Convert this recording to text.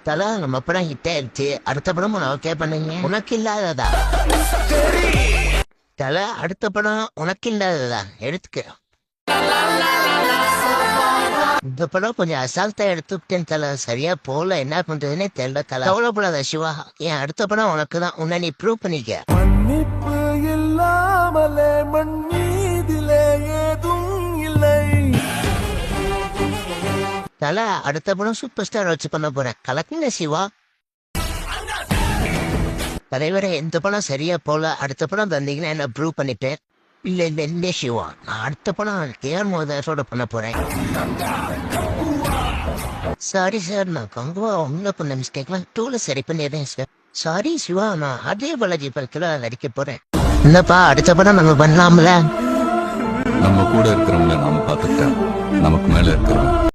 தல நம்ம படம் ஹிட் ஆயிடுச்சு, அடுத்த படம் ஓகே பண்ணுங்க. உனக்கு இல்லாததா தல? அடுத்த படம் உனக்கு இல்லாததா? எடுத்துக்க. இந்த படம் கொஞ்சம் அசால்ட்டா எடுத்துக்கிட்டேன் தல, சரியா போல, என்ன பண்றதுன்னே தெரியல தல. கவலைப்படாத சிவா, என் அடுத்த படம் உனக்கு தான். உன்னை நீ ப்ரூவ் பண்ணிக்க. மன்னிப்பு இல்லாமலே மண்ணீதிலே ஏதும் இல்லை. தல அடுத்த படம் சூப்பர் ஸ்டார் வச்சு பண்ண போறேன், கலக்குங்க சிவா. தலைவரே, இந்த படம் சரியா போல, அடுத்த படம் தந்தீங்கன்னா என்ன ப்ரூவ் பண்ணிட்டேன். இல்ல சிவா, நான் அடுத்த படம் கேஆர் மோதாஸோட பண்ண போறேன். சாரி சார், நான் கங்குவா ஒன்னும் பண்ண மிஸ்டேக்லாம் டூல சரி பண்ணிடுறேன் சார். சாரி சிவா, நான் அதே பாலாஜி படத்துல நடிக்க போறேன். என்னப்பா அடுத்த படம் நம்ம பண்ணலாம்ல? நம்ம கூட இருக்கிறவங்க நாம பார்த்துக்கிட்டா நமக்கு மேல இருக்கிறவங்க